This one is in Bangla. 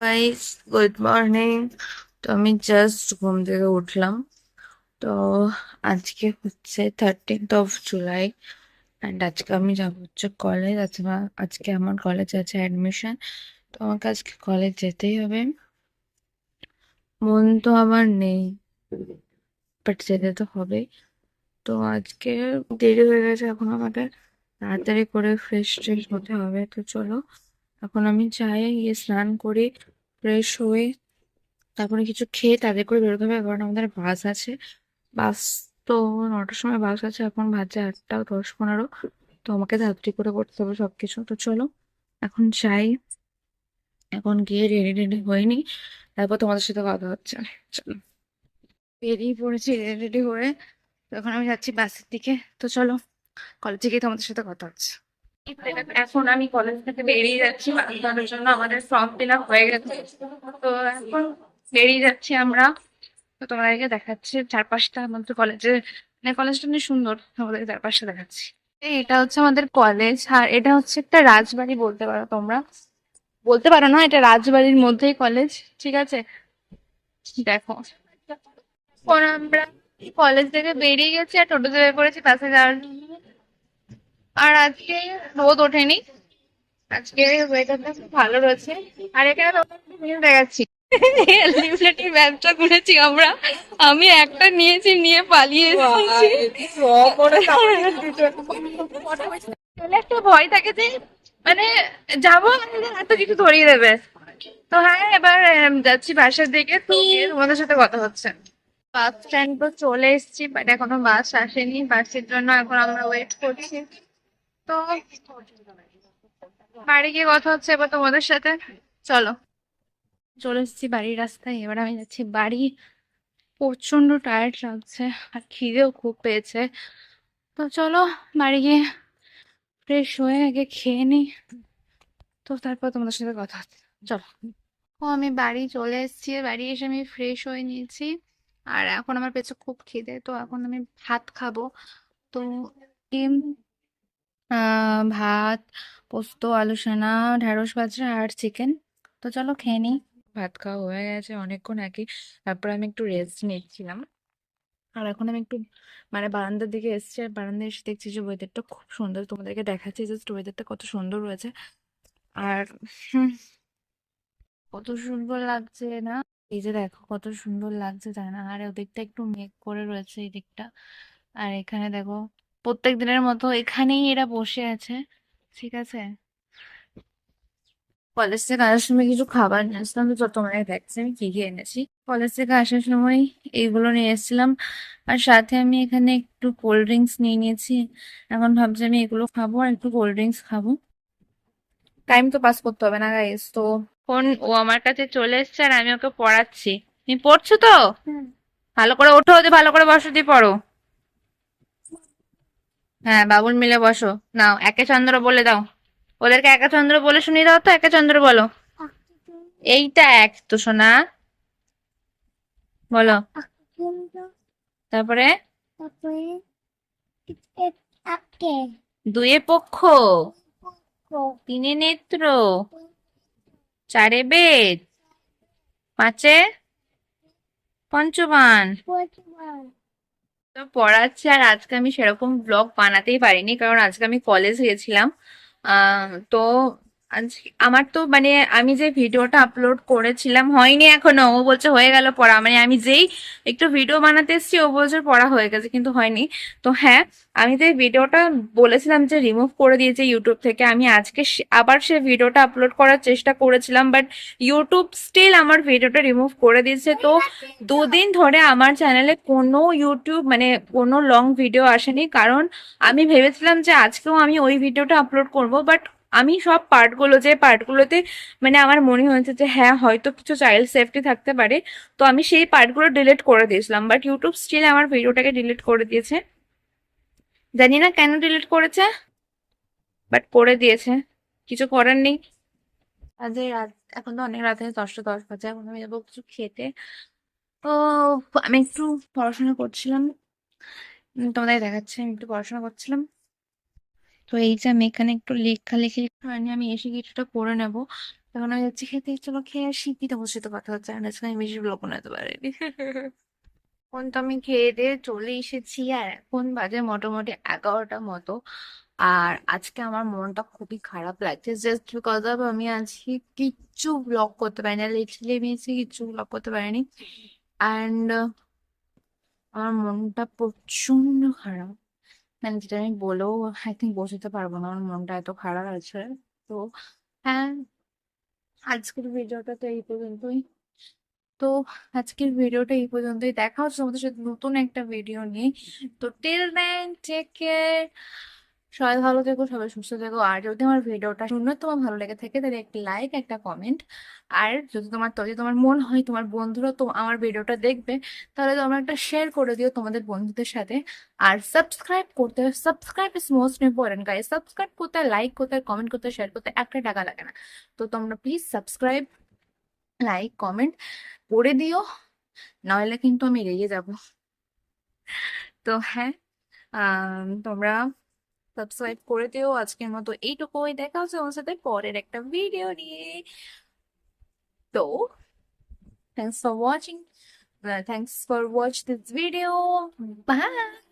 Guys, good morning. তো আমি জাস্ট ঘুম থেকে উঠলাম। তো আজকে হচ্ছে 13th of July অ্যান্ড আজকে আমি যাবো হচ্ছে কলেজ। আজকে আমার কলেজে আছে অ্যাডমিশন। তো আমাকে আজকে কলেজ যেতেই হবে। মন তো আমার নেই, বাট যেতে তো হবেই। তো আজকে দেরি হয়ে গেছে, এখন আমাকে তাড়াতাড়ি করে ফ্রেশ ট্রেশ হতে হবে। তো চলো, এখন আমি যাই, গিয়ে স্নান করি, ফ্রেশ হয়ে তারপরে কিছু খেয়ে তাদের করে বেরোতে হবে, কারণ আমাদের বাস আছে। বাস তো 9টার সময় বাস আছে, এখন বাজে 8টা 10-15। তো আমাকে তাড়াতাড়ি করে করতে হবে সবকিছু। তো চলো এখন যাই, এখন গিয়ে রেডি রেডি হয়নি, তারপর তোমাদের সাথে কথা হচ্ছে। চলো, বেরিয়ে পড়েছি রেডি রেডি হয়ে। তো এখন আমি যাচ্ছি বাসের দিকে। তো চলো, কলেজে গিয়ে তোমাদের সাথে কথা হচ্ছে। এখন আমি কলেজ থেকে বেরিয়ে যাচ্ছি, বাস ধরার জন্য। আমাদের ফর্ম ফিল আপ হয়ে গেছে, তো এখন বেরিয়ে যাচ্ছি আমরা। তো তোমাদেরকে দেখাচ্ছি চারপাশটা আমাদের কলেজের, মানে কলেজটা অনেক সুন্দর। আমাদের চারপাশটা দেখাচ্ছি। এটা হচ্ছে আমাদের কলেজ, আর এটা হচ্ছে একটা রাজবাড়ি বলতে পারো তোমরা। বলতে পারো না, এটা রাজবাড়ির মধ্যেই কলেজ। ঠিক আছে, দেখো। এখন আমরা কলেজ থেকে বেরিয়ে গেছি আর টোটো চেপে পড়েছি বাসে যাওয়ার জন্য। আর আজকে রোদ ওঠেনি, আজকে ওয়েদারটা খুব ভালো রয়েছে। আর এখানে তোমাকে একটা জিনিস দেখাচ্ছি, লিফলেটের ব্যবসা করেছি আমরা। আমি একটা নিয়েছি, নিয়ে পালিয়ে এসেছি। তাহলে একটা ভয় থাকে যে, মানে যাবো এত কিছু ধরিয়ে দেবে। তো হ্যাঁ, এবার যাচ্ছি বাসার দিকে। তো গিয়ে তোমাদের সাথে কথা হচ্ছে। বাস স্ট্যান্ড তো চলে এসেছি, বাট এখনো বাস আসেনি। বাসের জন্য এখন আমরা ওয়েট করছি। তো বাড়ি গিয়ে কথা হচ্ছে এবার তোমাদের সাথে। চলো, চলে এসেছি বাড়ির রাস্তায়। এবার আমি যাচ্ছি বাড়ি। প্রচন্ড টায়ার্ড লাগছে আর খিদেও খুব পেয়েছে। তো চলো, বাড়ি গিয়ে ফ্রেশ হয়ে আগে খেয়ে নিই, তো তারপর তোমাদের সাথে কথা হচ্ছে। চলো। ও, আমি বাড়ি চলে এসেছি। বাড়ি এসে আমি ফ্রেশ হয়ে নিয়েছি। আর এখন আমার পেটে খুব খিদে, তো এখন আমি ভাত খাবো। তো ডিম, ভাত, পোস্ত, আলু সেনা, ঢেঁড়স ভাজা আর চিকেন। তো চলো খেয়ে নিই। ভাত খাওয়া হয়ে গেছে অনেকক্ষণ আগে। তারপর আমি একটু রেস্ট নিচ্ছিলাম। আর এখন আমি একটু মানে বারান্দার দিকে এসেছি, আর বারান্দায় এসে দেখছি যে ওয়েদারটা খুব সুন্দর। তোমাদেরকে দেখাচ্ছি জাস্ট ওয়েদারটা কত সুন্দর রয়েছে। আর হুম, কত সুন্দর লাগছে না? এই যে দেখো কত সুন্দর লাগছে, তাই না? আর ওদিকটা একটু মেঘ করে রয়েছে, এই দিকটা। আর এখানে দেখো, প্রত্যেক দিনের মতো এখানেই এরা বসে আছে। ঠিক আছে, কলেজ থেকে আসার সময় কিছু খাবার নিয়ে আসলাম। তো তোমাদের দেখছি আমি কি কি এনেছি। কলেজ থেকে আসার সময় এইগুলো নিয়ে এসেছিলাম, আর সাথে আমি এখানে একটু কোল্ড ড্রিঙ্কস নিয়ে নিয়েছি। এখন ভাবছি আমি এগুলো খাবো আর একটু কোল্ড ড্রিঙ্কস খাবো। টাইম তো পাস করতে হবে না গাইস। তো ফোন ও আমার কাছে চলে এসেছে আর আমি ওকে পড়াচ্ছি। তুমি পড়ছো তো? ভালো করে ওঠো, ওদের ভালো করে বসো দিয়ে পড়ো। হ্যাঁ, বাবুল মিলে বসো। নাও একে চন্দ্র বলে দাও। ওদেরকে একে চন্দ্র বলে শুনিয়ে দাও, তো একে চন্দ্র বলো। এইটা এক তো সোনা, বলো। তারপরে দুয়ে পক্ষ, তিনে নেত্র, চারে বেদ, পাঁচে পঞ্চবান। তো পড়াচ্ছি। আর আজকে আমি সেরকম ব্লগ বানাতেই পারিনি, কারণ আজকে আমি কলেজ গেছিলাম। তো আজ আমার তো মানে আমি যে ভিডিওটা আপলোড করেছিলাম হয়নি এখনো। ও বলছে হয়ে গেল পড়া, মানে আমি যেই একটু ভিডিও বানাতে এসেছি ও বলছে পড়া হয়ে গেছে, কিন্তু হয়নি। তো হ্যাঁ, আমি যে ভিডিওটা বলেছিলাম যে রিমুভ করে দিয়েছে ইউটিউব থেকে, আমি আজকে আবার সে ভিডিওটা আপলোড করার চেষ্টা করেছিলাম, বাট ইউটিউব স্টিল আমার ভিডিওটা রিমুভ করে দিয়েছে। তো দুদিন ধরে আমার চ্যানেলে কোনো ইউটিউব মানে কোনো লং ভিডিও আসেনি, কারণ আমি ভেবেছিলাম যে আজকেও আমি ওই ভিডিওটা আপলোড করব, বাট আমি সব পার্টগুলো যে পার্টগুলোতে মানে আমার মনে হয়েছে যে হ্যাঁ হয়তো কিছু চাইল্ড সেফটি থাকতে পারে, তো আমি সেই পার্টগুলো ডিলিট করে দিয়েছিলাম, বাট ইউটিউব স্টিল আমার ভিডিওটাকে ডিলিট করে দিয়েছে। জানি না কেন ডিলিট করেছে, বাট করে দিয়েছে। কিছু করার নেই। আজ রাত, এখন তো অনেক রাত হয়েছে, 10টা 10 বাজে। এখন আমি যাবো কিছু খেতে। তো আমি একটু পড়াশোনা করছিলাম। তোমাদের দেখাচ্ছি আমি একটু পড়াশোনা করছিলাম। তো এই যে আমি এখানে একটু লেখালেখি হয়নি, আমি এসে কিছুটা করে নেব। তখন আমি যাচ্ছি খেতে, চলো খেয়ে আসি, পিঠা বসে তো কথা হচ্ছে, আর আজকে আমি বেশি ব্লগ বানাতে পারিনি। এখন তো আমি খেয়ে দিয়ে চলে এসেছি, আর এখন বাজে মোটামুটি 11টা মতো। আর আজকে আমার মনটা খুবই খারাপ লাগছে, জাস্ট বিকজ অফ আমি আজকে কিচ্ছু ব্লগ করতে পারিনি, লিটারালি আমি আজকে কিচ্ছু ব্লগ করতে পারিনি। অ্যান্ড আমার মনটা প্রচন্ড খারাপ, মানে যেটা আমি বলেও আই থিঙ্ক বোঝাতে পারবো না, আমার মনটা এত খারাপ আছে। তো হ্যাঁ, আজকের ভিডিওটা তো এই পর্যন্তই। তো আজকের ভিডিওটা এই পর্যন্তই, দেখা হচ্ছে তোমাদের সাথে নতুন একটা ভিডিও নিয়ে। তো টিল দেন টেক কেয়ার, সবাই ভালো থেকো, সবাই সুস্থ থেকো। আর যদি আমার ভিডিওটা শুনে তোমার ভালো লেগে থাকে তাহলে একটা লাইক, একটা কমেন্ট। আর যদি তোমার মন হয় তোমার বন্ধুরা তো আমার ভিডিওটা দেখবে, তাহলে তোমরা একটা শেয়ার করে দিও তোমাদের বন্ধুদের সাথে। আর subscribe is most important guys, subscribe করতে, লাইক করতে, কমেন্ট করতে, শেয়ার করতে একটা টাকা লাগে না। তো তোমরা প্লিজ সাবস্ক্রাইব, লাইক, কমেন্ট করে দিও, নইলে কিন্তু আমি রেগে যাব। তো হ্যাঁ, তোমরা সাবস্ক্রাইব করে দিও। আজকের মতো এইটুকুই, দেখা হচ্ছে আমার সাথে পরের একটা ভিডিও নিয়ে। তো thanks for watching, thanks for watch this video, by.